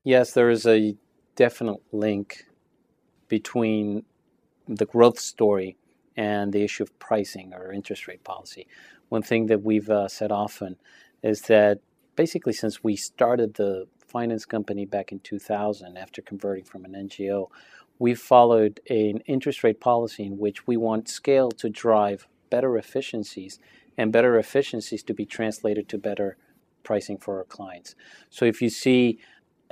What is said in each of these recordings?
Yes, there is a definite link between the growth story and the issue of pricing or interest rate policy. One thing that we've said often is that basically since we started the finance company back in 2000 after converting from an NGO, we've followed an interest rate policy in which we want scale to drive better efficiencies and better efficiencies to be translated to better pricing for our clients. So if you see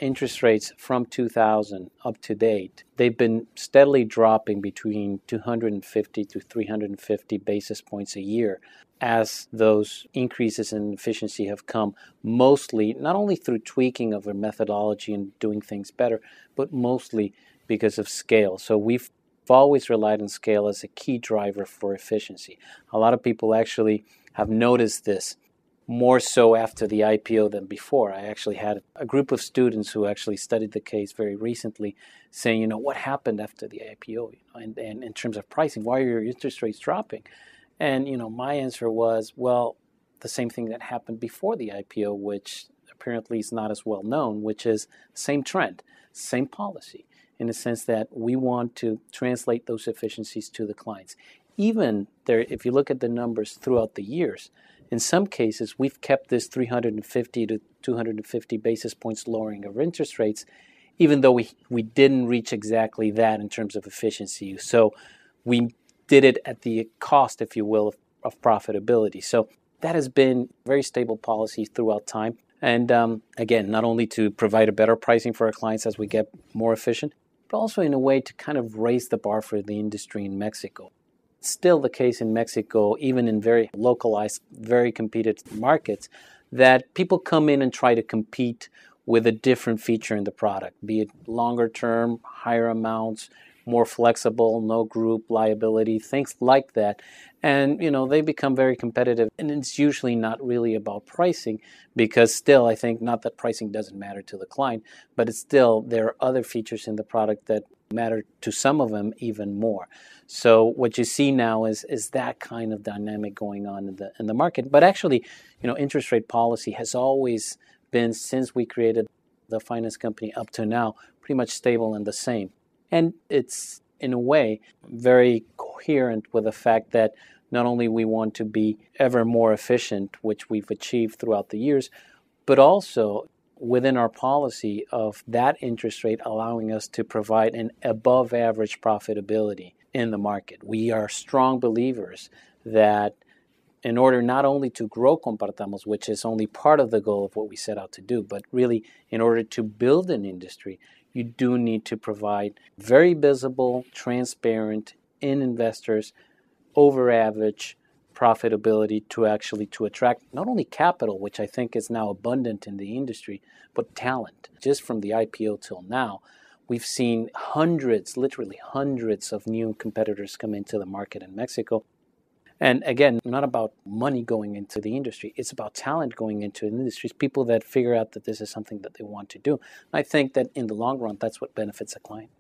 interest rates from 2000 up to date, they've been steadily dropping between 250 to 350 basis points a year as those increases in efficiency have come mostly not only through tweaking of our methodology and doing things better, but mostly because of scale. So we've always relied on scale as a key driver for efficiency. A lot of people actually have noticed this more so after the IPO than before. I actually had a group of students who actually studied the case very recently saying, what happened after the IPO? And in terms of pricing, why are your interest rates dropping? And, my answer was, well, the same thing that happened before the IPO, which apparently is not as well known, which is same trend, same policy, in the sense that we want to translate those efficiencies to the clients. Even there, if you look at the numbers throughout the years, in some cases, we've kept this 350 to 250 basis points lowering of interest rates, even though we didn't reach exactly that in terms of efficiency. So we did it at the cost, if you will, of profitability. So that has been very stable policy throughout time. And again, not only to provide a better pricing for our clients as we get more efficient, but also in a way to kind of raise the bar for the industry in Mexico. Still the case in Mexico, even in very localized, very competitive markets, that people come in and try to compete with a different feature in the product, be it longer term, higher amounts, more flexible, no group liability, things like that. And, they become very competitive. And it's usually not really about pricing because still, I think, not that pricing doesn't matter to the client, but it's still, there are other features in the product that matter to some of them even more. So what you see now is that kind of dynamic going on in the market. But actually, interest rate policy has always been, since we created the finance company up to now, pretty much stable and the same. And it's, in a way, very coherent with the fact that not only we want to be ever more efficient, which we've achieved throughout the years, but also within our policy of that interest rate allowing us to provide an above average profitability in the market. We are strong believers that in order not only to grow Compartamos, which is only part of the goal of what we set out to do, but really in order to build an industry, you do need to provide very visible, transparent, in investors, over average profitability to attract not only capital, which I think is now abundant in the industry, but talent. Just from the IPO till now, we've seen literally hundreds of new competitors come into the market in Mexico. And again, not about money going into the industry. It's about talent going into the industry. It's people that figure out that this is something that they want to do. I think that in the long run, that's what benefits a client.